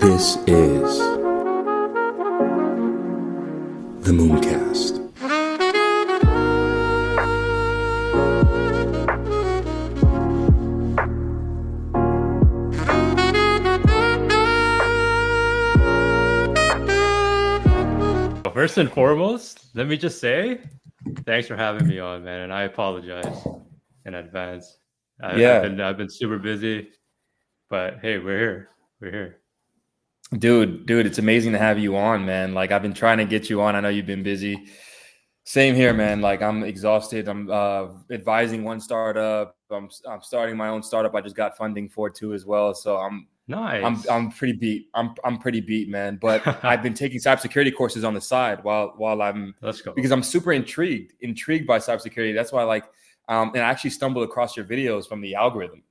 This is the Mooncast. First and foremost, let me just say, thanks for having me on, man, and I apologize in advance. I've been super busy, but hey, we're here. We're here. Dude, it's amazing to have you on, man. Like, I've been trying to get you on. I know you've been busy. Same here, man. Like, I'm exhausted. I'm advising one startup. I'm starting my own startup. I just got funding for it too as well. So I'm pretty beat. I'm pretty beat, man. But I've been taking cybersecurity courses on the side while I'm Let's go. because I'm super intrigued by cybersecurity. That's why and I actually stumbled across your videos from the algorithm.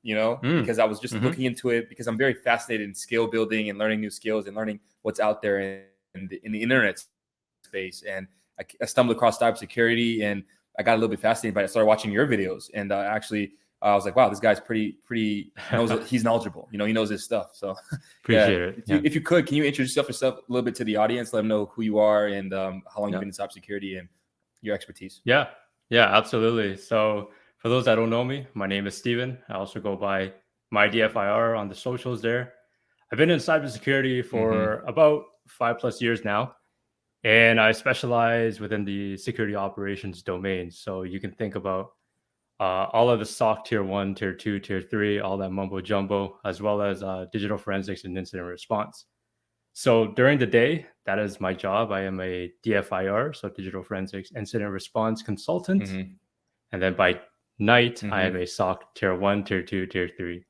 Because I was just looking into it because I'm very fascinated in skill building and learning new skills and learning what's out there in the internet space. And I stumbled across cybersecurity and I got a little bit fascinated by it. I started watching your videos and I was like, wow, this guy's pretty knows he's knowledgeable. He knows his stuff. So appreciate it. If you could, can you introduce yourself a little bit to the audience? Let them know who you are and how long you've been in cybersecurity and your expertise. Yeah, absolutely. So for those that don't know me, my name is Steven. I also go by My DFIR on the socials there. I've been in cybersecurity for about 5+ years now, and I specialize within the security operations domain. So you can think about all of the SOC tier 1, tier 2, tier 3, all that mumbo jumbo, as well as digital forensics and incident response. So during the day, that is my job. I am a DFIR, so digital forensics incident response consultant. And then by night, I am a SOC tier 1, tier 2, tier 3,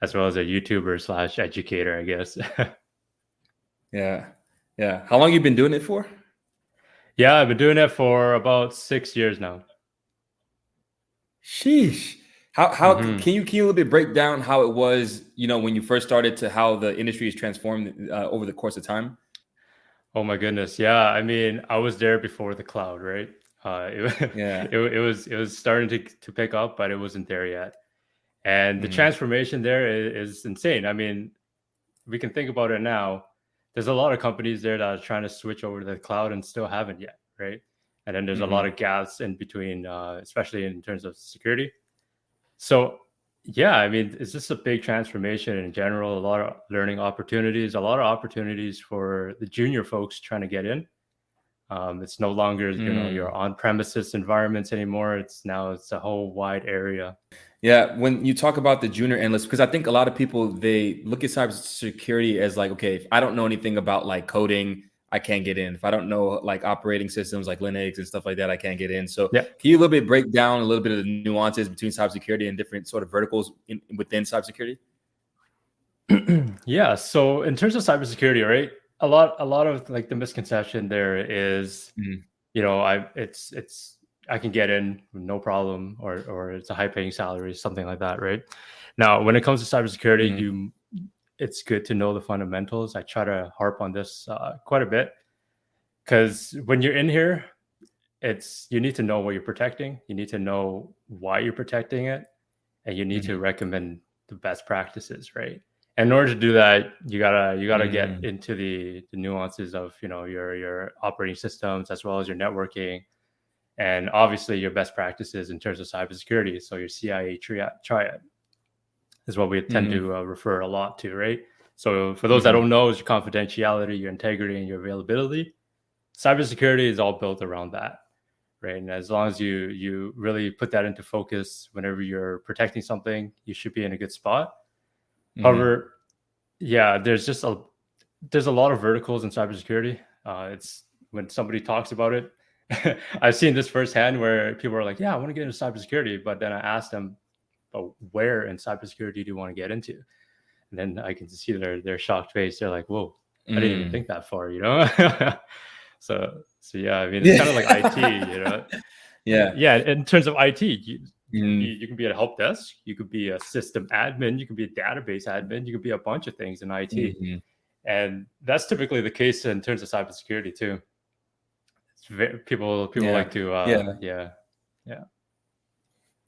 as well as a YouTuber / educator, I guess. Yeah. How long you been doing it for? Yeah, I've been doing it for about 6 years now. Sheesh. How can you a little bit break down how it was, when you first started to how the industry has transformed over the course of time? Oh my goodness. Yeah. I mean, I was there before the cloud, right? It was starting to pick up, but it wasn't there yet. And the transformation there is insane. I mean, we can think about it now. There's a lot of companies there that are trying to switch over to the cloud and still haven't yet, right? And then there's a lot of gaps in between, especially in terms of security. So yeah, I mean, it's just a big transformation in general, a lot of learning opportunities, a lot of opportunities for the junior folks trying to get in. It's no longer, your on-premises environments anymore. It's a whole wide area. Yeah, when you talk about the junior analyst, because I think a lot of people, they look at cybersecurity as like, okay, if I don't know anything about like coding, I can't get in. If I don't know like operating systems like Linux and stuff like that, I can't get in. So Can you a little bit break down a little bit of the nuances between cybersecurity and different sort of verticals within cybersecurity? Yeah. So in terms of cybersecurity, right? A lot of like the misconception there is, I can get in with no problem, or it's a high paying salary, something like that, right? Now, when it comes to cybersecurity, it's good to know the fundamentals. I try to harp on this quite a bit because when you're in here, you need to know what you're protecting. You need to know why you're protecting it, and you need to recommend the best practices, right? And in order to do that, you gotta get into the nuances of your operating systems as well as your networking, and obviously your best practices in terms of cybersecurity. So your CIA triad is what we tend to refer a lot to, right? So for those that don't know, is your confidentiality, your integrity, and your availability. Cybersecurity is all built around that, right? And as long as you really put that into focus whenever you're protecting something, you should be in a good spot. However, there's a lot of verticals in cybersecurity. It's when somebody talks about it, I've seen this firsthand where people are like, yeah, I want to get into cybersecurity. But then I asked them, but where in cybersecurity do you want to get into? And then I can see their shocked face. They're like, whoa, I didn't even think that far, So yeah, I mean, it's kind of like IT, Yeah, in terms of IT, you can be at a help desk, you could be a system admin, you could be a database admin, you could be a bunch of things in IT. And that's typically the case in terms of cybersecurity too. People like to,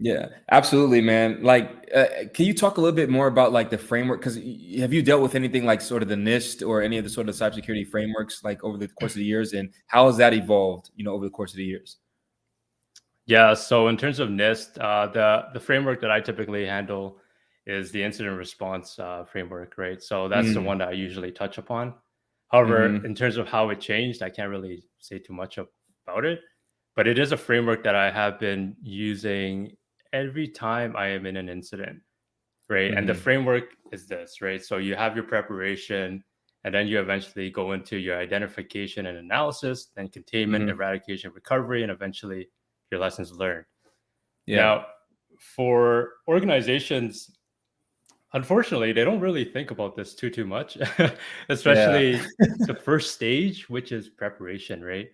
Yeah, absolutely, man. Like, can you talk a little bit more about like the framework? Because have you dealt with anything like sort of the NIST or any of the sort of cybersecurity frameworks like over the course of the years, and how has that evolved, over the course of the years? Yeah. So in terms of NIST, the framework that I typically handle is the incident response framework, right? So that's the one that I usually touch upon. However, in terms of how it changed, I can't really say too much about it, but it is a framework that I have been using every time I am in an incident, right? And the framework is this, right? So you have your preparation, and then you eventually go into your identification and analysis, then containment, eradication, recovery, and eventually your lessons learned. Yeah. Now, for organizations, unfortunately, they don't really think about this too much, especially the first stage, which is preparation, right?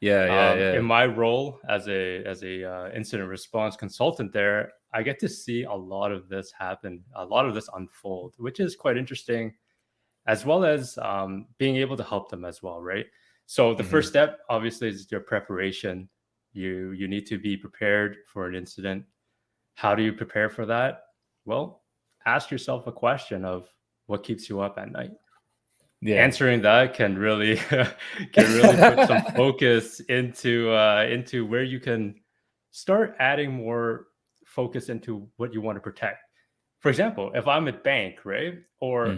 In my role as a incident response consultant there, I get to see a lot of this happen, a lot of this unfold, which is quite interesting, as well as being able to help them as well, right? So the first step, obviously, is your preparation. You need to be prepared for an incident. How do you prepare for that? Well, ask yourself a question of what keeps you up at night. Answering that can really put some focus into where you can start adding more focus into what you want to protect. For example, if I'm a bank, right, or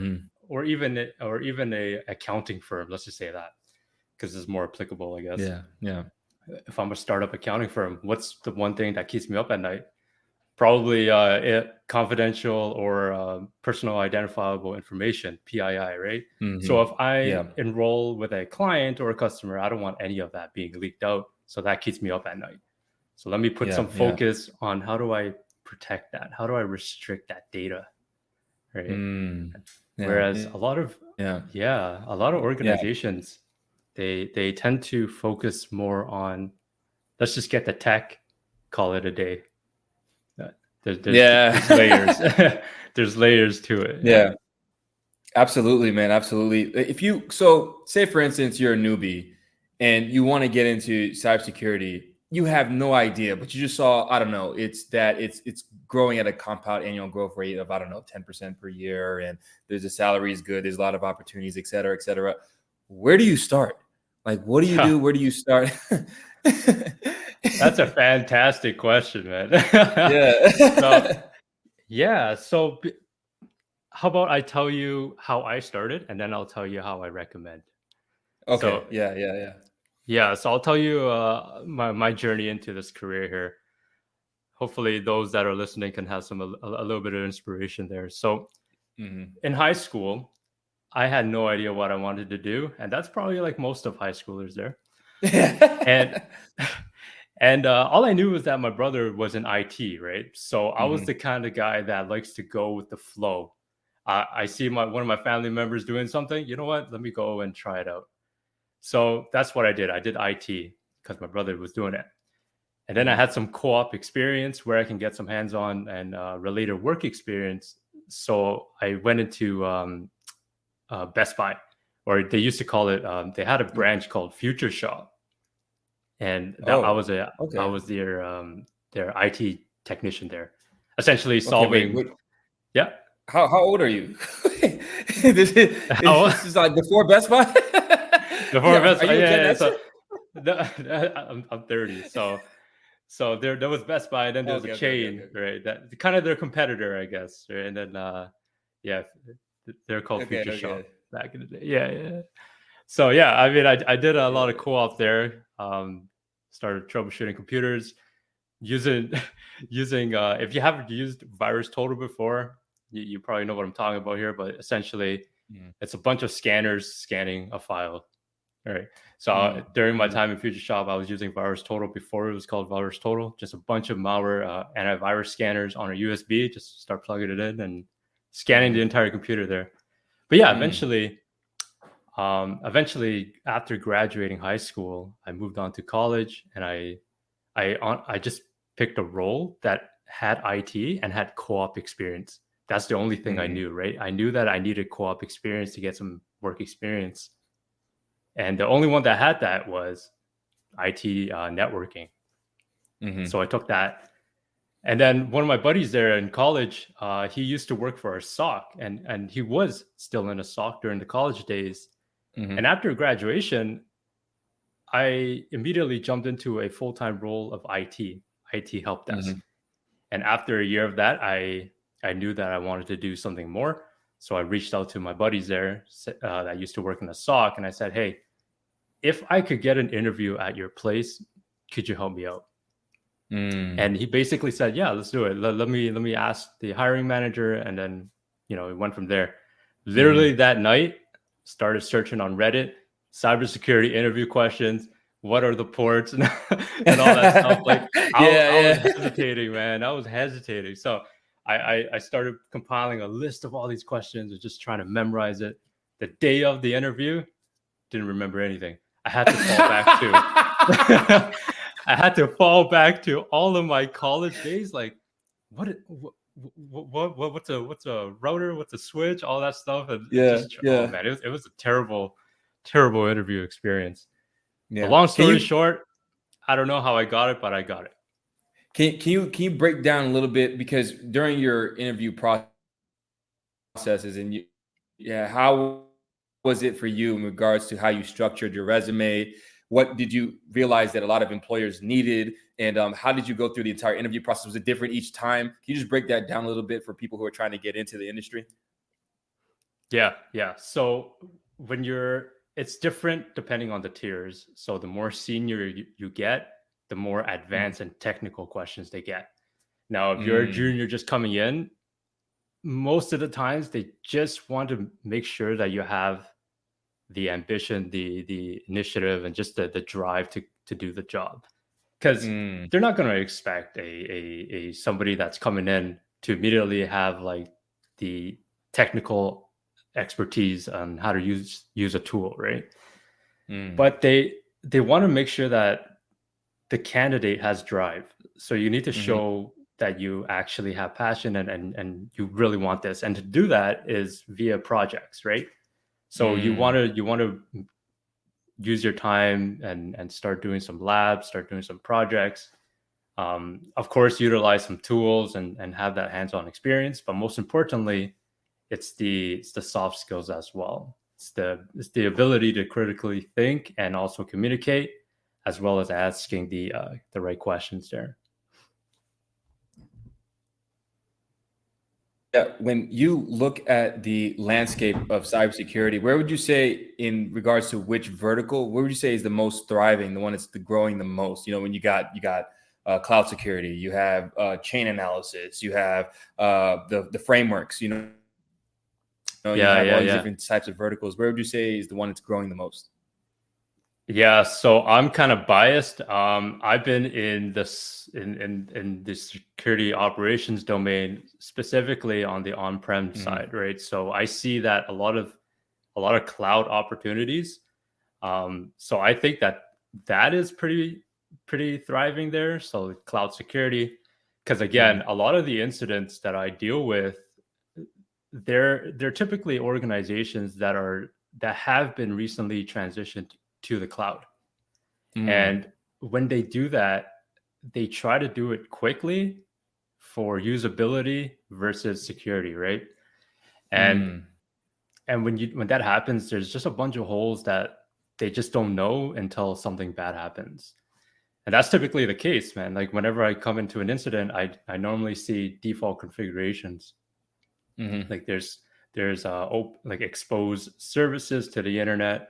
even a accounting firm, let's just say that, because it's more applicable, I guess. Yeah. If I'm a startup accounting firm, what's the one thing that keeps me up at night? Probably confidential or personal identifiable information, PII, right? So if I enroll with a client or a customer, I don't want any of that being leaked out. So that keeps me up at night. So let me put some focus on how do I protect that? How do I restrict that data, right? Whereas a lot of organizations, they tend to focus more on, let's just get the tech, call it a day. There's layers. There's layers to it. Yeah. Absolutely, man. Absolutely. So say for instance, you're a newbie and you want to get into cybersecurity, you have no idea, but you just saw, I don't know, it's growing at a compound annual growth rate of, I don't know, 10% per year. And the salary is good. There's a lot of opportunities, et cetera, et cetera. Where do you start? Like, what do you do? Where do you start? That's a fantastic question, man. So how about I tell you how I started, and then I'll tell you how I recommend. Okay. So, yeah. So I'll tell you my journey into this career here. Hopefully, those that are listening can have a little bit of inspiration there. So, in high school, I had no idea what I wanted to do, and that's probably like most of high schoolers there. And all I knew was that my brother was in IT, right? So I was the kind of guy that likes to go with the flow. I see one of my family members doing something. You know what? Let me go and try it out. So that's what I did. I did IT because my brother was doing it. And then I had some co-op experience where I can get some hands-on and related work experience. So I went into Best Buy, or they used to call it, they had a branch called Future Shop. And I was their IT technician there, essentially solving. Wait. Yeah. How old are you? This is like before Best Buy. Before Best Buy, So, I'm 30. So there was Best Buy, and then there was a chain, right? That kind of their competitor, I guess, right? And then they're called Future Shop back in the day. Yeah. So I mean, I did a lot of co-op there. Started troubleshooting computers using if you haven't used VirusTotal before, you probably know what I'm talking about here. But essentially, it's a bunch of scanners scanning a file. All right. So during my time in Future Shop, I was using VirusTotal before it was called VirusTotal. Just a bunch of malware antivirus scanners on a USB. Just start plugging it in and scanning the entire computer there. But eventually, after graduating high school, I moved on to college, and I just picked a role that had IT and had co-op experience. That's the only thing I knew, right? I knew that I needed co-op experience to get some work experience. And the only one that had that was IT networking. So I took that. And then one of my buddies there in college, he used to work for a SOC, and he was still in a SOC during the college days. And after graduation, I immediately jumped into a full-time role of IT help desk. And after a year of that, I knew that I wanted to do something more. So I reached out to my buddies there that used to work in the SOC, and I said, hey, if I could get an interview at your place, could you help me out? And he basically said, yeah, let's do it. Let me ask the hiring manager. And then, it went from there. Literally that night, started searching on Reddit, cybersecurity interview questions. What are the ports and all that stuff? Like I was hesitating, man. I was hesitating. So I started compiling a list of all these questions and just trying to memorize it. The day of the interview, didn't remember anything. I had to fall back to I had to fall back to all of my college days. Like, what's a router? What's a switch? All that stuff. And oh man, it was a terrible interview experience. Yeah. Long story short, I don't know how I got it, but I got it. Can you break down a little bit, because during your interview processes and how was it for you in regards to how you structured your resume? What did you realize that a lot of employers needed? And how did you go through the entire interview process? Was it different each time? Can you just break that down a little bit for people who are trying to get into the industry? Yeah. So it's different depending on the tiers. So the more senior you get, the more advanced and technical questions they get. Now, if you're a junior just coming in, most of the times they just want to make sure that you have the ambition, the initiative, and just the drive to do the job. Because they're not going to expect a somebody that's coming in to immediately have like the technical expertise on how to use a tool, right? But they want to make sure that the candidate has drive. So you need to show that you actually have passion and you really want this. And to do that is via projects, right? So you want to use your time and start doing some labs, start doing some projects. Of course, utilize some tools and have that hands-on experience. But most importantly, it's the soft skills as well. It's the ability to critically think and also communicate, as well as asking the right questions there. Yeah, when you look at the landscape of cybersecurity, where would you say, in regards to which vertical, where would you say is the most thriving, the one that's growing the most? When you got cloud security, you have chain analysis, you have the frameworks, you have all these different types of verticals. Where would you say is the one that's growing the most? Yeah, so I'm kind of biased. I've been in this in the security operations domain, specifically on the on-prem side, right? So I see that a lot of cloud opportunities. So I think that is pretty thriving there. So cloud security, because again, a lot of the incidents that I deal with, they're typically organizations that have been recently transitioned to the cloud. And when they do that, they try to do it quickly for usability versus security, right? And when that happens, there's just a bunch of holes that they just don't know until something bad happens. And that's typically the case, man. Like whenever I come into an incident, I normally see default configurations. Like there's like exposed services to the internet.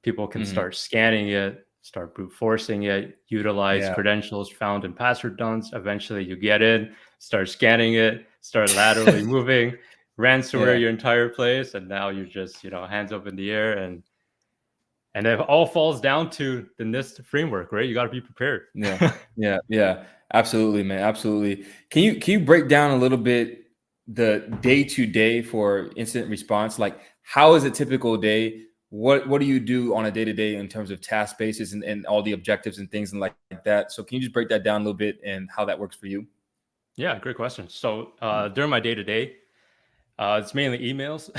People can start scanning it, start brute forcing it, utilize credentials found in password dumps. Eventually you get in, start scanning it, start laterally moving, ransomware your entire place, and now you're just, hands up in the air, and it all falls down to the NIST framework, right? You got to be prepared. Yeah. Absolutely, man. Absolutely. Can you break down a little bit the day-to-day for incident response? Like, how is a typical day? What do you do on a day-to-day in terms of task basis and all the objectives and things and like that? So can you just break that down a little bit and how that works for you? Yeah, great question. So during my day-to-day, it's mainly emails,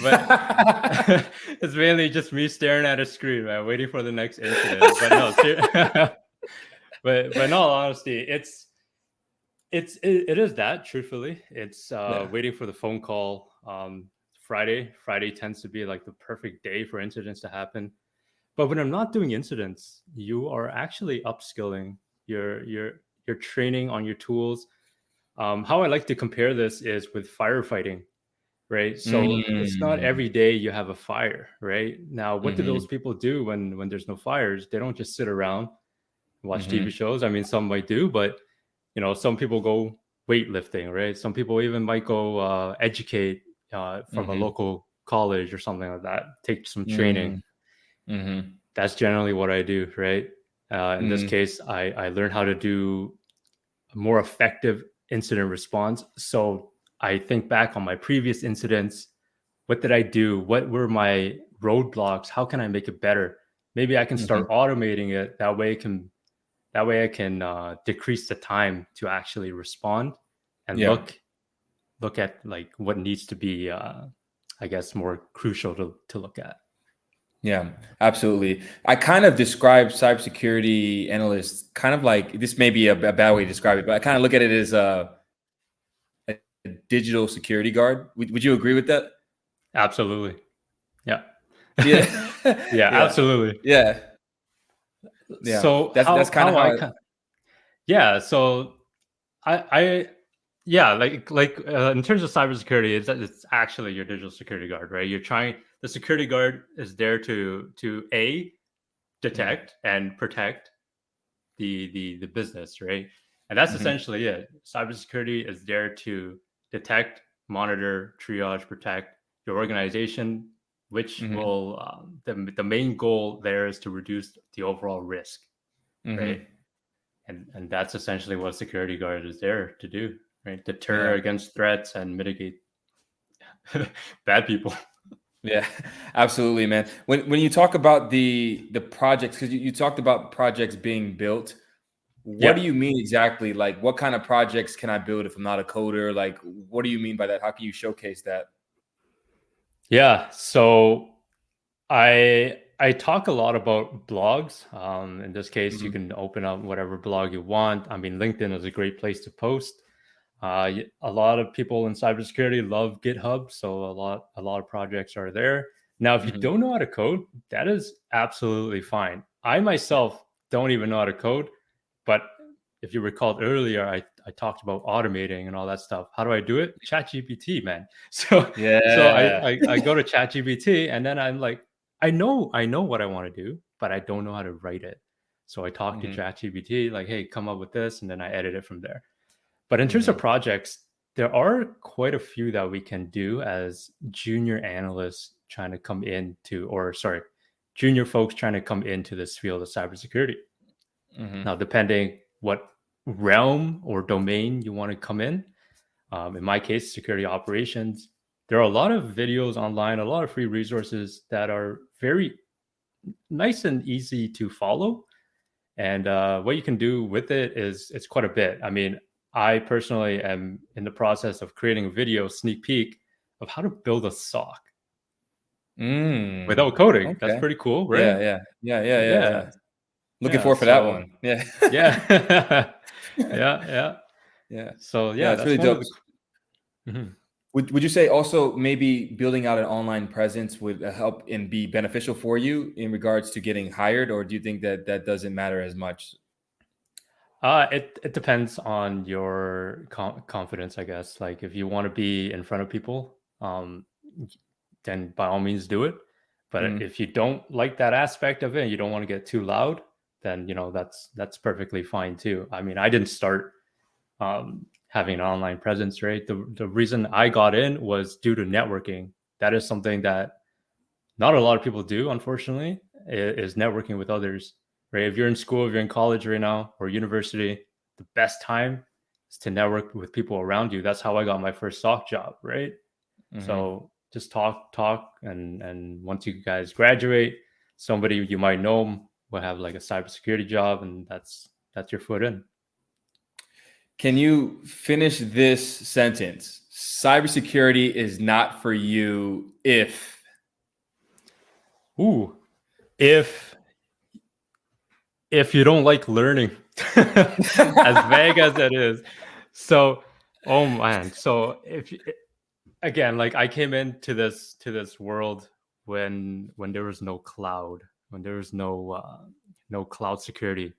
but it's mainly just me staring at a screen, man, waiting for the next incident. But no, but in all honesty, It is that, truthfully. It's waiting for the phone call. Friday tends to be like the perfect day for incidents to happen. But when I'm not doing incidents, you are actually upskilling. You're training on your tools. How I like to compare this is with firefighting, right? So it's not every day you have a fire, right? Now, what do those people do when there's no fires? They don't just sit around and watch TV shows. I mean, some might do, but some people go weightlifting, right? Some people even might go educate from a local college or something like that, take some training. That's generally what I do, right? In this case, I learned how to do a more effective incident response. So I think back on my previous incidents. What did I do? What were my roadblocks? How can I make it better? Maybe I can start automating it. That way I can decrease the time to actually respond and look at like what needs to be, I guess, more crucial to look at. Yeah, absolutely. I kind of describe cybersecurity analysts kind of like, this may be a bad way to describe it, but I kind of look at it as a digital security guard. Would you agree with that? Absolutely. Yeah. Yeah. Yeah, absolutely. Yeah. So that's kind of how yeah. So I yeah, like in terms of cybersecurity, it's actually your digital security guard, right? The security guard is there to detect and protect the business, right? And that's essentially it. Cybersecurity is there to detect, monitor, triage, protect your organization, which will the main goal there is to reduce the overall risk, right? And that's essentially what a security guard is there to do, right? Deter against threats and mitigate bad people. Yeah, absolutely, man. When you talk about the projects, because you talked about projects being built, what do you mean exactly? Like, what kind of projects can I build if I'm not a coder? Like, what do you mean by that? How can you showcase that? Yeah, so I talk a lot about blogs. In this case, you can open up whatever blog you want. I mean, LinkedIn is a great place to post. A lot of people in cybersecurity love GitHub, so a lot of projects are there. Now, if you don't know how to code, that is absolutely fine. I myself don't even know how to code, but if you recalled earlier, I talked about automating and all that stuff. How do I do it? ChatGPT, man. So I go to ChatGPT and then I'm like, I know what I want to do, but I don't know how to write it. So I talk to ChatGPT, like, hey, come up with this, and then I edit it from there. But in terms of projects, there are quite a few that we can do as junior analysts trying to come into, junior folks trying to come into this field of cybersecurity. Now, depending what realm or domain you want to come in my case, security operations, there are a lot of videos online, a lot of free resources that are very nice and easy to follow. And what you can do with it is it's quite a bit. I mean, I personally am in the process of creating a video sneak peek of how to build a SOC without coding. Okay. That's pretty cool, right? Yeah. Looking forward for that one. Yeah. Yeah. Yeah. So yeah, it's really dope. Would you say also maybe building out an online presence would help and be beneficial for you in regards to getting hired, or do you think that doesn't matter as much? It depends on your confidence, I guess. Like if you want to be in front of people, then by all means do it. But if you don't like that aspect of it, and you don't want to get too loud, then that's perfectly fine too. I mean, I didn't start having an online presence, right? The reason I got in was due to networking. That is something that not a lot of people do, unfortunately, is networking with others. Right? If you're in school, if you're in college right now or university, the best time is to network with people around you. That's how I got my first SOC job, right? So just talk, and once you guys graduate, somebody you might know will have like a cybersecurity job, and that's your foot in. Can you finish this sentence? Cybersecurity is not for you if you don't like learning, as vague as that is. So, oh man. So if again, like I came into this world when there was no cloud, when there was no cloud security.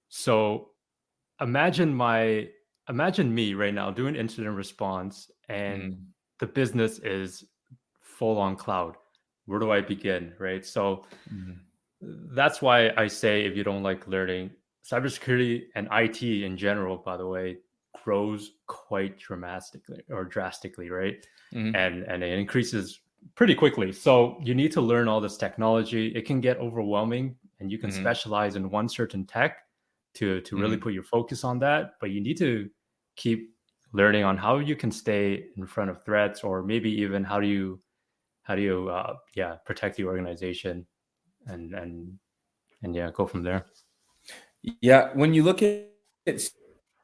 So imagine me right now doing incident response, and the business is full on cloud. Where do I begin, right? So that's why I say, if you don't like learning, cybersecurity and IT in general, by the way, grows quite drastically, right? And it increases pretty quickly. So you need to learn all this technology. It can get overwhelming, and you can specialize in one certain tech to really put your focus on that. But you need to keep learning on how you can stay in front of threats, or maybe even how do you protect the organization, and yeah, go from there. Yeah, when you look at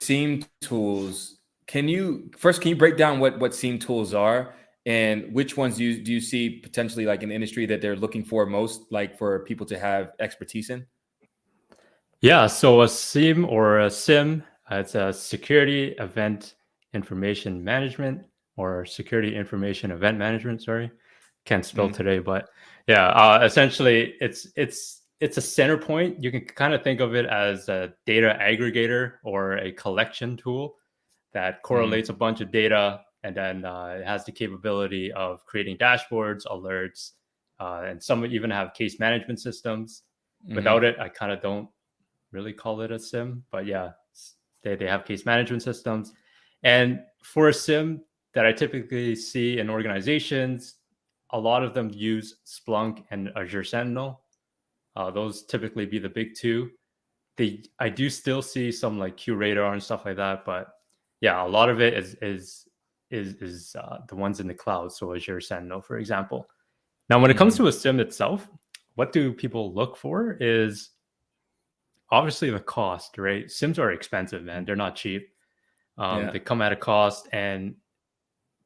SIEM tools, can you break down what SIEM tools are, and which ones do you see potentially like in the industry that they're looking for most, like for people to have expertise in? Yeah, so a SIEM or a SIM, it's a security event information management, or security information event management. Sorry, can't spell today, but yeah, essentially it's a center point. You can kind of think of it as a data aggregator or a collection tool that correlates a bunch of data, and then it has the capability of creating dashboards, alerts, and some even have case management systems. Without it, I kind of don't really call it a SIM, but yeah, they have case management systems. And for a SIM that I typically see in organizations, a lot of them use Splunk and Azure Sentinel. Those typically be the big two. I do still see some like QRadar and stuff like that, but yeah, a lot of it is the ones in the cloud. So Azure Sentinel, for example. Now, when it comes to a SIM itself, what do people look for is obviously the cost, right? SIMs are expensive, man. They're not cheap. They come at a cost, and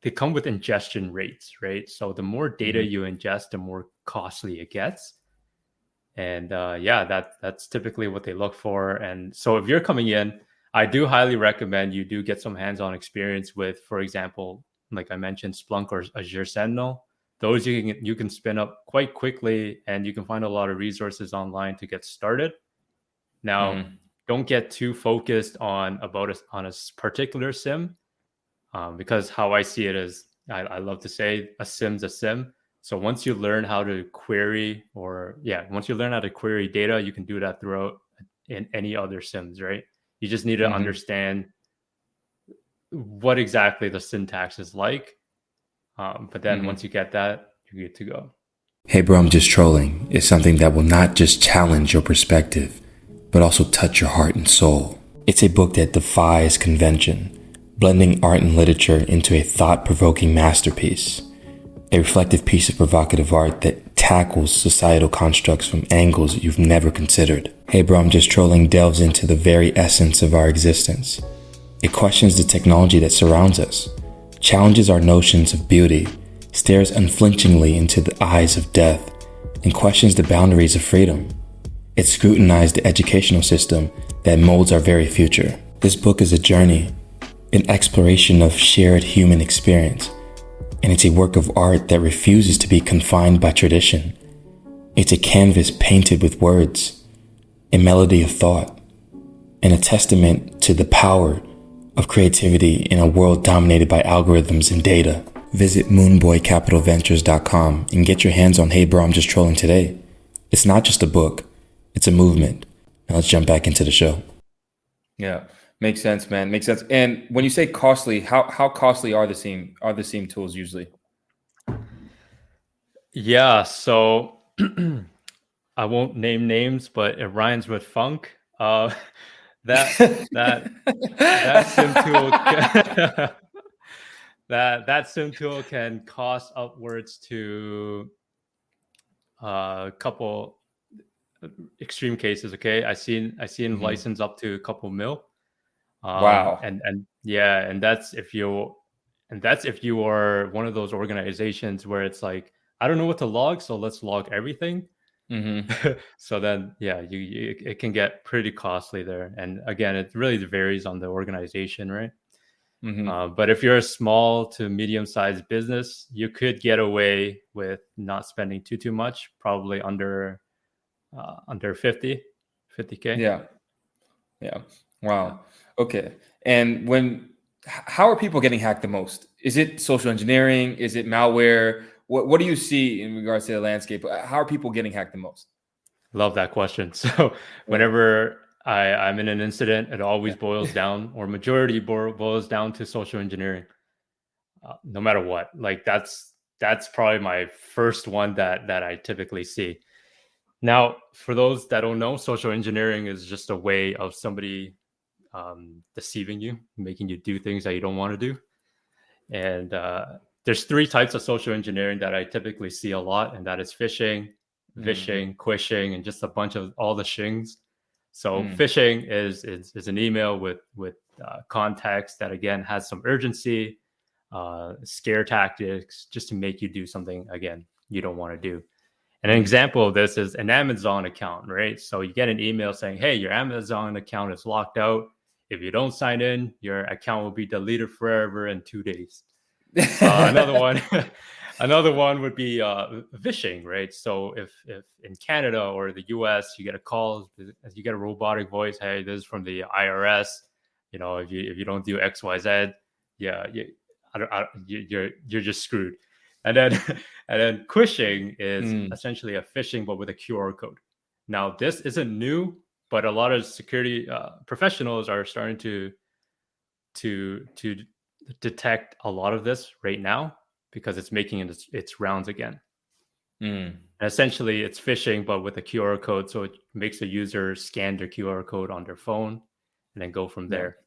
they come with ingestion rates, right? So the more data you ingest, the more costly it gets. And that's typically what they look for. And so if you're coming in, I do highly recommend you do get some hands-on experience with, for example, like I mentioned, Splunk or Azure Sentinel. Those you can spin up quite quickly, and you can find a lot of resources online to get started. Now, don't get too focused on a particular SIM, because how I see it is, I love to say a SIM's a SIM. So once you learn how to query, once you learn how to query data, you can do that throughout in any other SIMs, right? You just need to understand what exactly the syntax is like. But then once you get that, you're good to go. Hey bro, I'm just trolling is something that will not just challenge your perspective, but also touch your heart and soul. It's a book that defies convention, blending art and literature into a thought-provoking masterpiece. A reflective piece of provocative art that tackles societal constructs from angles you've never considered. Hey bro, I'm just trolling delves into the very essence of our existence. It questions the technology that surrounds us, challenges our notions of beauty, stares unflinchingly into the eyes of death, and questions the boundaries of freedom. It scrutinized the educational system that molds our very future. This book is a journey, an exploration of shared human experience, and it's a work of art that refuses to be confined by tradition. It's a canvas painted with words, a melody of thought, and a testament to the power of creativity in a world dominated by algorithms and data. Visit moonboycapitalventures.com and get your hands on Hey Bro, I'm Just Trolling today. It's not just a book, it's a movement. Now let's jump back into the show. Yeah, makes sense, man. Makes sense. And when you say costly, how costly are the SIEM tools usually? Yeah, so I won't name names, but it rhymes with funk. That SIM tool that SIM tool can cost upwards to a couple extreme cases. Okay, I seen license up to a couple mil. Wow. And that's if you are one of those organizations where it's like, I don't know what to log, so let's log everything. So then it can get pretty costly there. And again, it really varies on the organization, right? But if you're a small to medium-sized business, you could get away with not spending too much, probably under 50K. Yeah. Wow. Okay. And how are people getting hacked the most? Is it social engineering? Is it malware? What do you see in regards to the landscape? How are people getting hacked the most? Love that question. So whenever I'm in an incident, it always boils down, or majority boils down to social engineering. No matter what, like that's probably my first one that I typically see. Now, for those that don't know, social engineering is just a way of somebody deceiving you, making you do things that you don't want to do. And there's 3 types of social engineering that I typically see a lot, and that is phishing, vishing, quishing, and just a bunch of all the shings. So phishing is an email with context that again has some urgency, scare tactics, just to make you do something again you don't want to do. And an example of this is an Amazon account, right? So you get an email saying, hey, your Amazon account is locked out. If you don't sign in, your account will be deleted forever in 2 days. Another one would be vishing, right? So if in Canada or the US you get a call, you get a robotic voice, hey, this is from the IRS. You know, if you don't do XYZ, you're just screwed. And then quishing is essentially a phishing, but with a QR code. Now, this isn't new, but a lot of security professionals are starting to detect a lot of this right now because it's making its rounds again. And essentially, it's phishing, but with a QR code. So it makes the user scan their QR code on their phone and then go from there.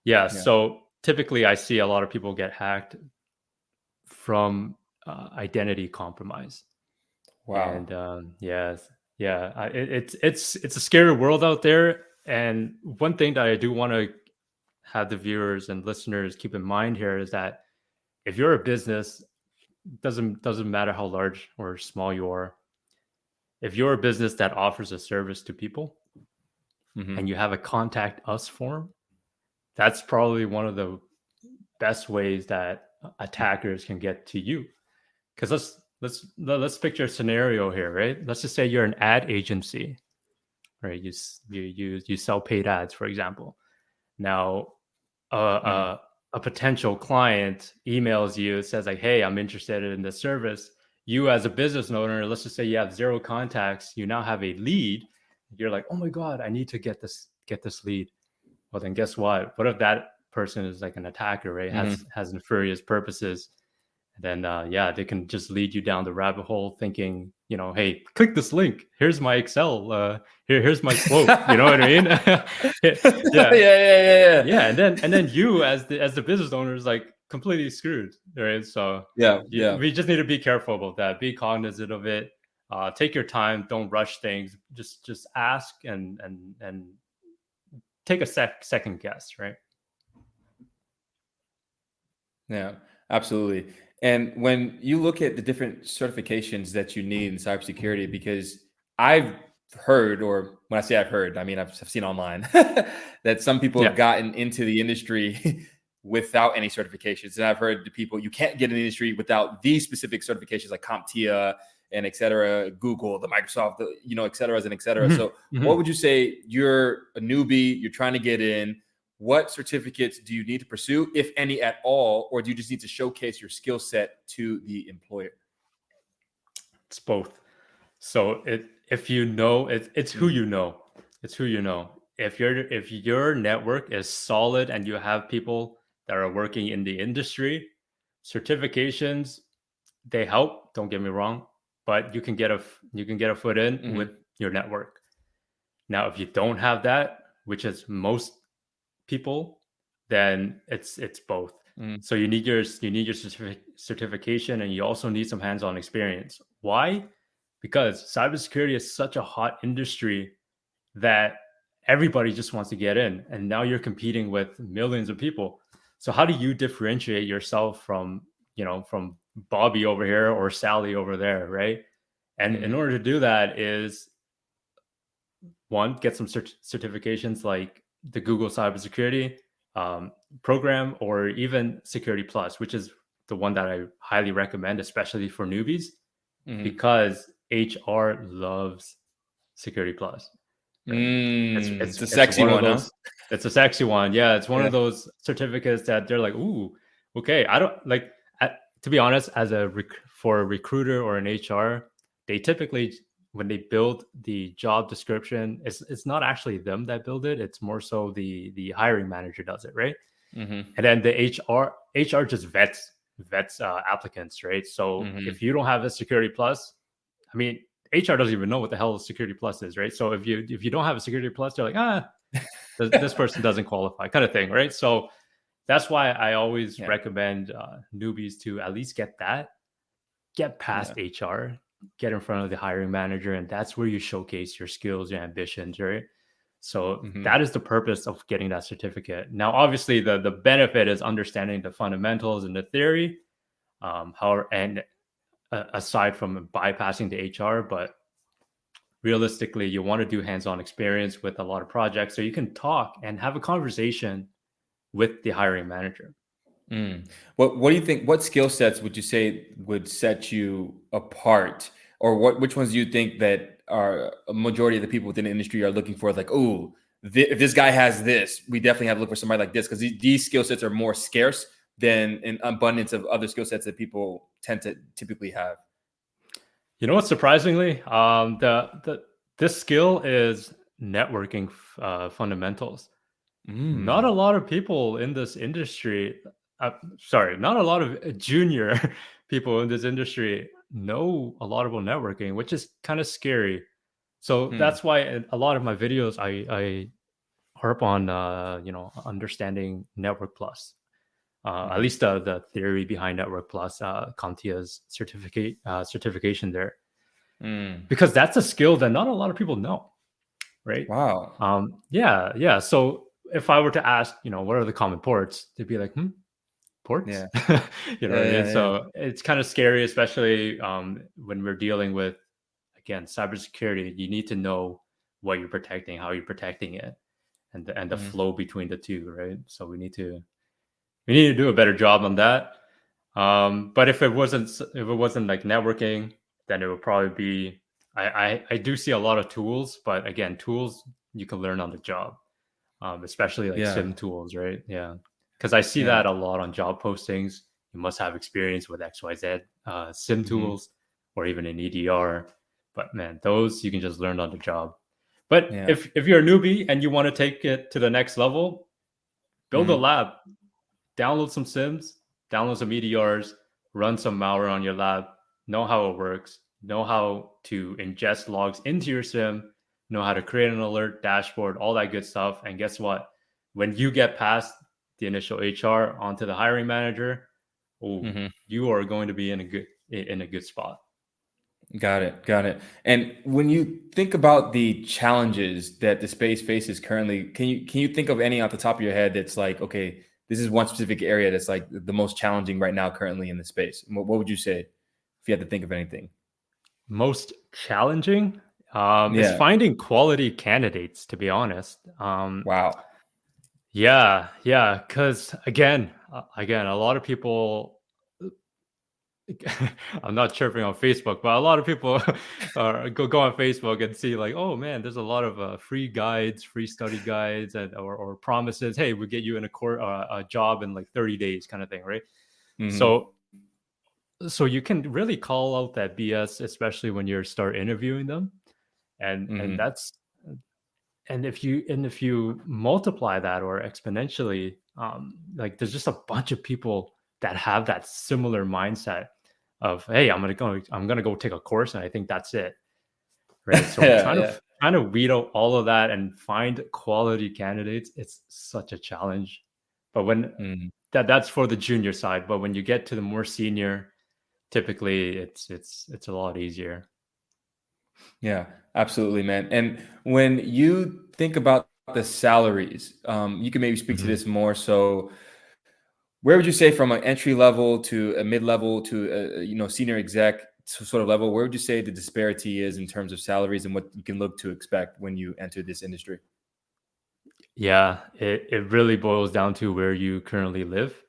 Yeah. So typically, I see a lot of people get hacked from identity compromise. Wow. And it's a scary world out there. And one thing that I do want to have the viewers and listeners keep in mind here is that if you're a business, doesn't matter how large or small you are. If you're a business that offers a service to people and you have a contact us form, that's probably one of the best ways that attackers can get to you. Because let's picture a scenario here, right? Let's just say you're an ad agency, right? You sell paid ads, for example. Now, a potential client emails you, says like, "Hey, I'm interested in this service." You, as a business owner, let's just say you have 0 contacts. You now have a lead. You're like, "Oh my God, I need to get this lead." Well, then guess what? What if that person is like an attacker, right? Has nefarious purposes. And then they can just lead you down the rabbit hole thinking, you know, hey, click this link. Here's my Excel. Here's my quote. You know what I mean? Yeah. And then you as the business owner is like completely screwed, right? So we just need to be careful about that. Be cognizant of it. Take your time. Don't rush things. Just ask and take a second guess, right? Yeah, absolutely. And when you look at the different certifications that you need in cybersecurity, because I've heard, or when I say I've heard, I mean, I've seen online that some people have gotten into the industry without any certifications. And I've heard the people, you can't get in the industry without these specific certifications like CompTIA and et cetera, Google, the Microsoft, et cetera, and et cetera. So what would you say? You're a newbie, you're trying to get in. What certificates do you need to pursue, if any at all, or do you just need to showcase your skill set to the employer? It's both. So it's who you know. It's who you know. If your network is solid and you have people that are working in the industry, certifications, they help. Don't get me wrong, but you can get a foot in with your network. Now, if you don't have that, which is most people, then it's both. So you need your certification, and you also need some hands-on experience. Why? Because cybersecurity is such a hot industry that everybody just wants to get in, and now you're competing with millions of people. So how do you differentiate yourself from Bobby over here or Sally over there, right? And in order to do that is, one, get some certifications like the Google cybersecurity. program, or even Security Plus, which is the one that I highly recommend, especially for newbies, because HR loves Security Plus. Right? It's a sexy one one, of those. huh? It's a sexy one. Yeah, it's one of those certificates that they're like, ooh, okay. I don't like. To be honest, for a recruiter or an HR, they typically, when they build the job description, it's not actually them that build it. It's more so the hiring manager does it, right? And then the HR just vets applicants, right? So if you don't have a Security Plus, I mean, HR doesn't even know what the hell Security Plus is, right? So if you don't have a Security Plus, they're like, this person doesn't qualify, kind of thing, right? So that's why I always recommend newbies to at least get past HR, get in front of the hiring manager, and that's where you showcase your skills, your ambitions, right? So that is the purpose of getting that certificate. Now, obviously, the benefit is understanding the fundamentals and the theory, aside from bypassing the HR, but realistically, you want to do hands-on experience with a lot of projects so you can talk and have a conversation with the hiring manager. What do you think? What skill sets would you say would set you apart, or which ones do you think that are a majority of the people within the industry are looking for? Like, oh, if this guy has this, we definitely have to look for somebody like this, because these skill sets are more scarce than an abundance of other skill sets that people tend to typically have. You know what? Surprisingly, this skill is networking fundamentals. Not a lot of people in this industry. Not a lot of junior people in this industry know a lot about networking, which is kind of scary. So that's why in a lot of my videos, I harp on understanding Network Plus. At least the theory behind Network Plus, CompTIA's certification there, because that's a skill that not a lot of people know, right? Wow. Yeah. So if I were to ask, what are the common ports, they'd be like, ports? Yeah. What I mean? So it's kind of scary, especially when we're dealing with, again, cybersecurity. You need to know what you're protecting, how you're protecting it, and the flow between the two, right? So we need to do a better job on that. But if it wasn't like networking, then it would probably be. I do see a lot of tools, but again, tools you can learn on the job, especially like SIM tools, right? Yeah, because I see that a lot on job postings. You must have experience with XYZ SIM tools, or even an EDR. But man, those you can just learn on the job. But if you're a newbie and you want to take it to the next level, build a lab, download some SIMs, download some EDRs, run some malware on your lab, know how it works, know how to ingest logs into your SIM, know how to create an alert dashboard, all that good stuff. And guess what? When you get past the initial HR onto the hiring manager, you are going to be in a good spot. Got it. And when you think about the challenges that the space faces currently, can you think of any off the top of your head that's like, okay, this is one specific area that's like the most challenging right now currently in the space? What would you say if you had to think of anything? Most challenging is finding quality candidates, to be honest. Wow. Yeah, because again, a lot of people. I'm not chirping on Facebook, but a lot of people go on Facebook and see like, oh man, there's a lot of free guides, free study guides, and or promises. Hey, we'll get you in a job in like 30 days, kind of thing, right? So you can really call out that BS, especially when you start interviewing them, and that's. And if you multiply that or exponentially, like there's just a bunch of people that have that similar mindset of, hey, I'm gonna go take a course and I think that's it, right? So trying to weed out all of that and find quality candidates, it's such a challenge. But when that's for the junior side, but when you get to the more senior, typically it's a lot easier. Yeah, absolutely, man. And when you think about the salaries, you can maybe speak to this more. So where would you say from an entry level to a mid level to a senior exec sort of level, where would you say the disparity is in terms of salaries and what you can look to expect when you enter this industry? Yeah, it really boils down to where you currently live.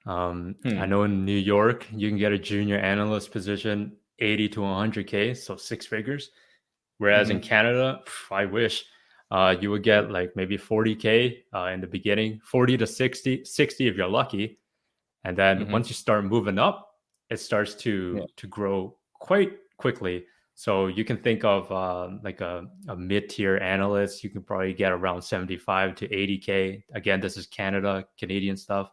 I know in New York, you can get a junior analyst position 80 to 100K, so 6 figures. Whereas in Canada, I wish you would get like maybe 40K in the beginning, 40 to 60 if you're lucky. And then once you start moving up, it starts to grow quite quickly. So you can think of like a mid-tier analyst, you can probably get around 75 to 80K. Again, this is Canadian stuff.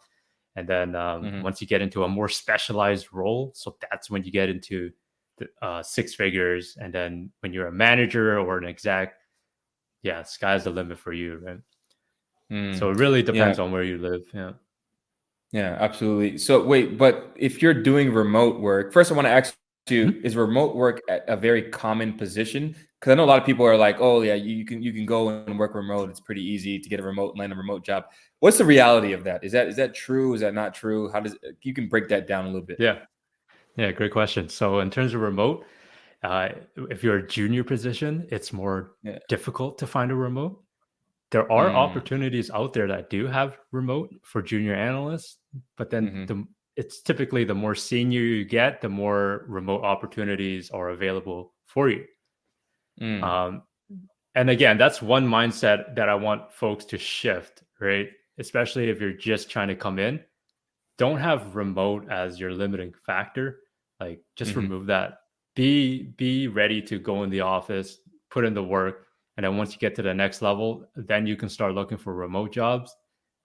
And then once you get into a more specialized role, so that's when you get into the 6 figures. And then when you're a manager or an exec, yeah, sky's the limit for you, right? So it really depends on where you live. Yeah. Yeah, absolutely. So wait, but if you're doing remote work, first I want to ask you, is remote work a very common position? Because I know a lot of people are like, oh yeah, you can go and work remote. It's pretty easy to get land a remote job. What's the reality of that? Is that true? Is that not true? How does you can break that down a little bit? Yeah, great question. So in terms of remote, if you're a junior position, it's more difficult to find a remote. There are opportunities out there that do have remote for junior analysts, but then it's typically the more senior you get, the more remote opportunities are available for you. And again, that's one mindset that I want folks to shift, right? Especially if you're just trying to come in. Don't have remote as your limiting factor. Like just remove that. Be ready to go in the office, put in the work, and then once you get to the next level, then you can start looking for remote jobs.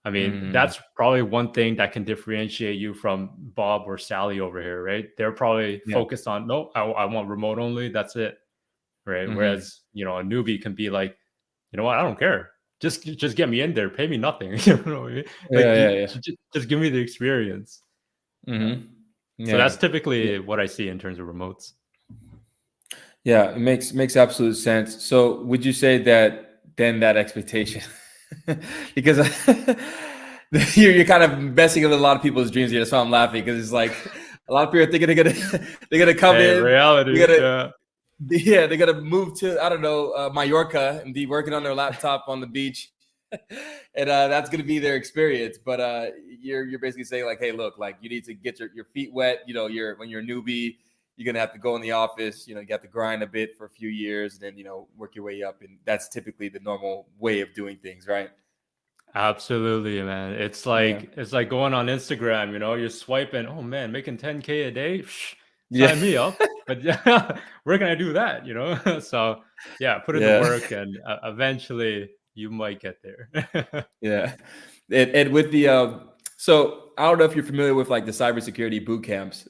I mean, that's probably one thing that can differentiate you from Bob or Sally over here, right? They're probably focused on, no, I want remote only. That's it, right? Whereas, a newbie can be like, you know what? I don't care. Just get me in there. Pay me nothing. You know what I mean? Like, just give me the experience. So that's typically what I see in terms of remotes. Yeah, it makes absolute sense. So would you say that then that expectation, because you're kind of messing with a lot of people's dreams here. That's why I'm laughing, because it's like a lot of people are thinking they're gonna come in reality. They're gonna move to, I don't know, Mallorca and be working on their laptop on the beach, and that's gonna be their experience. But you're basically saying like, hey, look, like you need to get your feet wet. When you're a newbie, you're gonna have to go in the office. You have to grind a bit for a few years, and then work your way up. And that's typically the normal way of doing things, right? Absolutely, man. It's like going on Instagram. You're swiping. Oh man, making 10K a day. Sign me up. But where can I do that? So yeah, put in the work, and eventually you might get there. Yeah, and with the so I don't know if you're familiar with like the cybersecurity boot camps.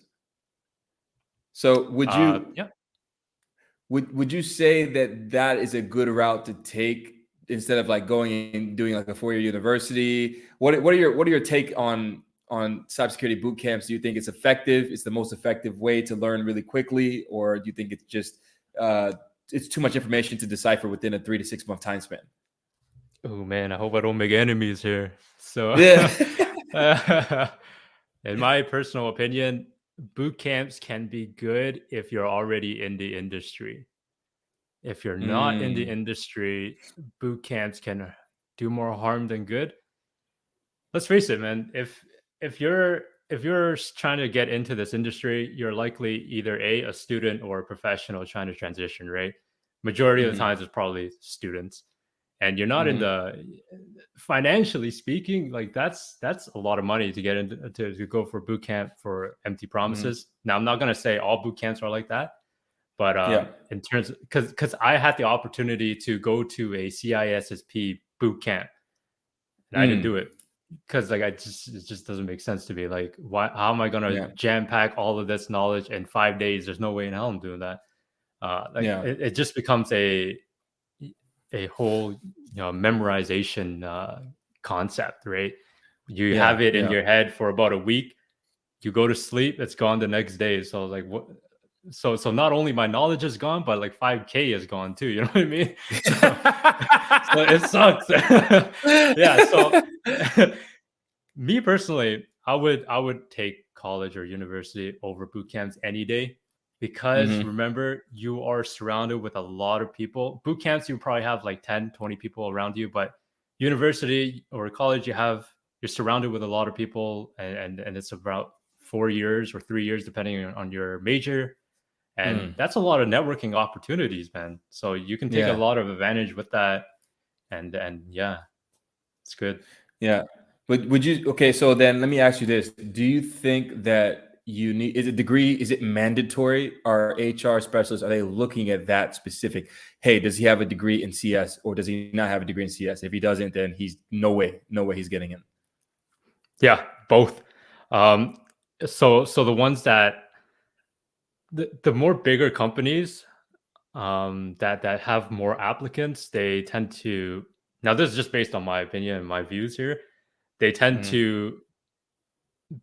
So would you would you say that is a good route to take instead of like going and doing like a 4-year university? What are your take on cybersecurity boot camps? Do you think it's effective? It's the most effective way to learn really quickly, or do you think it's just it's too much information to decipher within a 3 to 6 month time span? Oh man, I hope I don't make enemies here. So in my personal opinion, boot camps can be good if you're already in the industry. If you're not in the industry, boot camps can do more harm than good. Let's face it, man. If you're trying to get into this industry, you're likely either a student or a professional trying to transition, right? Majority of the times it's probably students. And you're not in the, financially speaking, like that's a lot of money to get into to go for boot camp for empty promises. Now, I'm not going to say all boot camps are like that, but in terms, because I had the opportunity to go to a CISSP boot camp, and I didn't do it because like it just doesn't make sense to me. Like, how am I going to jam pack all of this knowledge in 5 days? There's no way in hell I'm doing that. It just becomes a whole memorization concept, right? You have it in your head for about a week, you go to sleep, it's gone the next day. So like what, so not only my knowledge is gone, but like 5K is gone too, you know what I mean? So it sucks. So me personally, I would take college or university over boot camps any day. Because remember, you are surrounded with a lot of people. Boot camps, you probably have like 10, 20 people around you, but university or college, you're surrounded with a lot of people, and it's about 4 years or 3 years, depending on your major. And that's a lot of networking opportunities, man. So you can take a lot of advantage with that. And yeah, it's good. Yeah. But would you, okay, so then let me ask you this. Do you think that you need, is it mandatory? Are HR specialists, are they looking at that specific? Hey, does he have a degree in CS or does he not have a degree in CS? If he doesn't, then he's no way he's getting in. Yeah, both. So the ones that, the more bigger companies that have more applicants, they tend to, now this is just based on my opinion and my views here, they tend to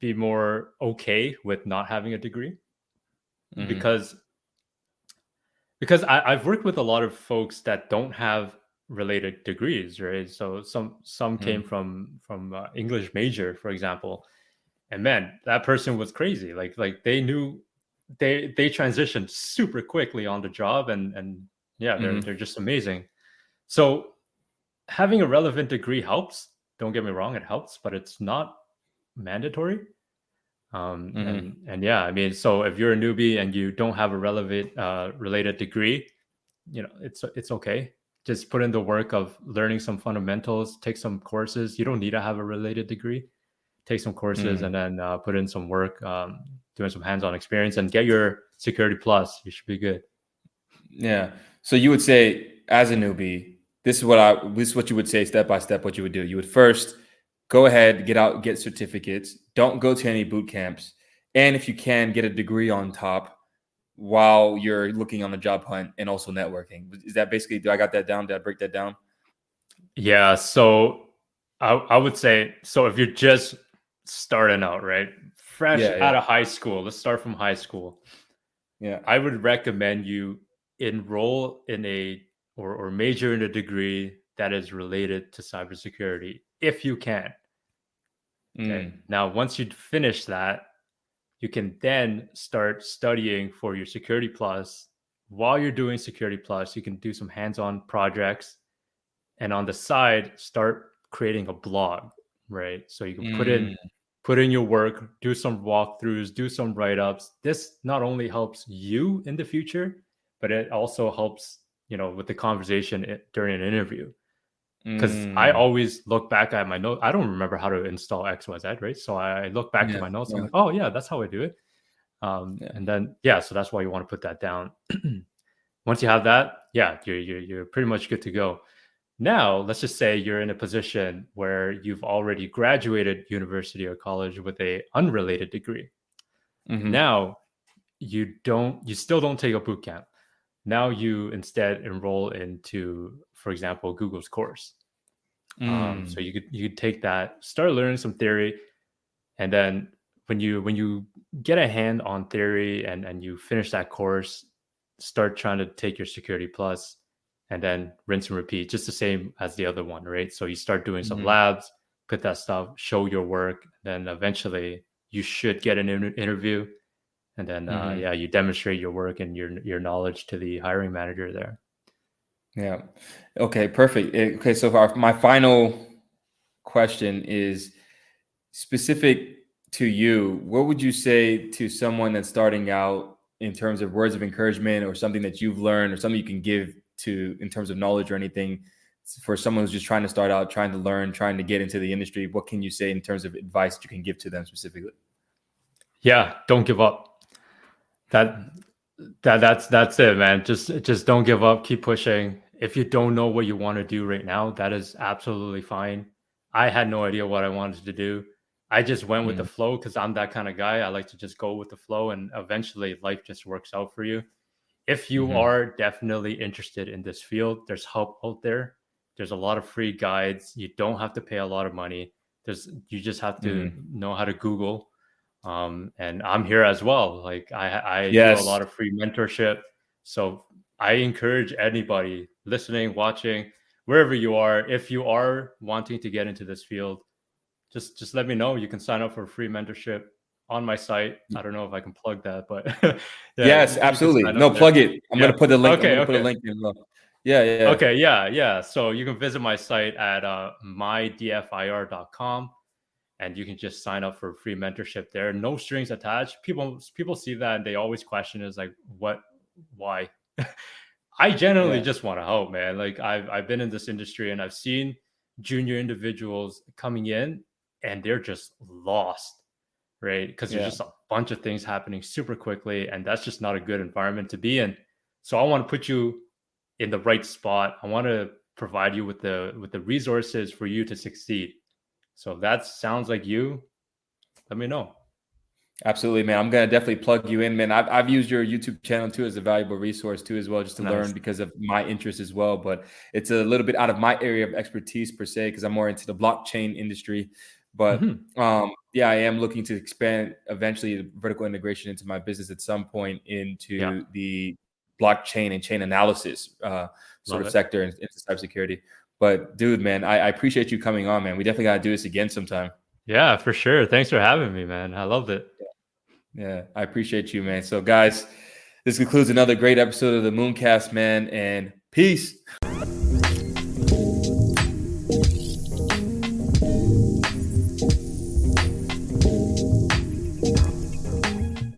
be more okay with not having a degree, because I've worked with a lot of folks that don't have related degrees, right? So some came from English major, for example, and man, that person was crazy. Like they knew, they transitioned super quickly on the job, and yeah, they're just amazing. So having a relevant degree helps. Don't get me wrong, it helps, but it's not mandatory. And yeah, I mean, so if you're a newbie and you don't have a relevant related degree, you know, it's okay. Just put in the work of learning some fundamentals, take some courses. You don't need to have a related degree. Take some courses and then put in some work, doing some hands-on experience, and get your Security Plus. You should be good. Yeah. So you would say, as a newbie, this is what you would say step by step. What you would do, you would first go ahead, get certificates. Don't go to any boot camps, and if you can, get a degree on top while you're looking on the job hunt and also networking. Is that basically? Do I got that down? Did I break that down? Yeah. So I would say, so if you're just starting out, right, fresh out of high school, let's start from high school. Yeah, I would recommend you enroll in or major in a degree that is related to cybersecurity, if you can. Okay. Now, once you finish that, you can then start studying for your Security Plus. While you're doing Security Plus, you can do some hands-on projects, and on the side, start creating a blog, right? So you can put in your work, do some walkthroughs, do some write-ups. This not only helps you in the future, but it also helps, you know, with the conversation during an interview. Because I always look back at my notes. I don't remember how to install XYZ, right? So I look back to my notes. I'm like, oh yeah, that's how I do it. And then so that's why you want to put that down. Once you have that, you're pretty much good to go. Now, let's just say you're in a position where you've already graduated university or college with a unrelated degree. Now, you still don't take a boot camp. Now you instead enroll into, for example, Google's course. So you could take that, start learning some theory, and then when you get a hand on theory and you finish that course, start trying to take your Security Plus, and then rinse and repeat, just the same as the other one, right? So you start doing some labs, put that stuff, show your work, then eventually you should get an interview. And then, you demonstrate your work and your knowledge to the hiring manager there. Yeah. Okay, perfect. Okay, so my final question is specific to you. What would you say to someone that's starting out in terms of words of encouragement, or something that you've learned, or something you can give to in terms of knowledge or anything, for someone who's just trying to start out, trying to learn, trying to get into the industry? What can you say in terms of advice that you can give to them specifically? Yeah, don't give up. That's it, man. Just don't give up. Keep pushing. If you don't know what you want to do right now, that is absolutely fine. I had no idea what I wanted to do. I just went with the flow, because I'm that kind of guy. I like to just go with the flow, and eventually life just works out for you. If you are definitely interested in this field, there's help out there. There's a lot of free guides. You don't have to pay a lot of money. You just have to know how to Google. And I'm here as well. Like I do a lot of free mentorship. So I encourage anybody listening, watching, wherever you are, if you are wanting to get into this field, just let me know. You can sign up for a free mentorship on my site. I don't know if I can plug that, but yes, absolutely. No, plug it. I'm going to put the link. Okay, I'm going to put a link in. Yeah. Okay, yeah. So you can visit my site at mydfir.com, and you can just sign up for free mentorship there. No strings attached. People see that and they always question is like, why? I generally just want to help, man. Like I've been in this industry and I've seen junior individuals coming in and they're just lost, right? Because there's just a bunch of things happening super quickly, and that's just not a good environment to be in. So I want to put you in the right spot. I want to provide you with the resources for you to succeed. So if that sounds like you, let me know. Absolutely, man. I'm gonna definitely plug you in, man. I've used your YouTube channel too as a valuable resource too, as well, just to learn because of my interest as well. But it's a little bit out of my area of expertise per se, because I'm more into the blockchain industry. But yeah, I am looking to expand eventually the vertical integration into my business at some point into the blockchain and chain analysis sort of sector into cybersecurity. But dude, man, I appreciate you coming on, man. We definitely gotta do this again sometime. Yeah, for sure. Thanks for having me, man. I loved it. Yeah, I appreciate you, man. So guys, this concludes another great episode of the Mooncast, man, and peace.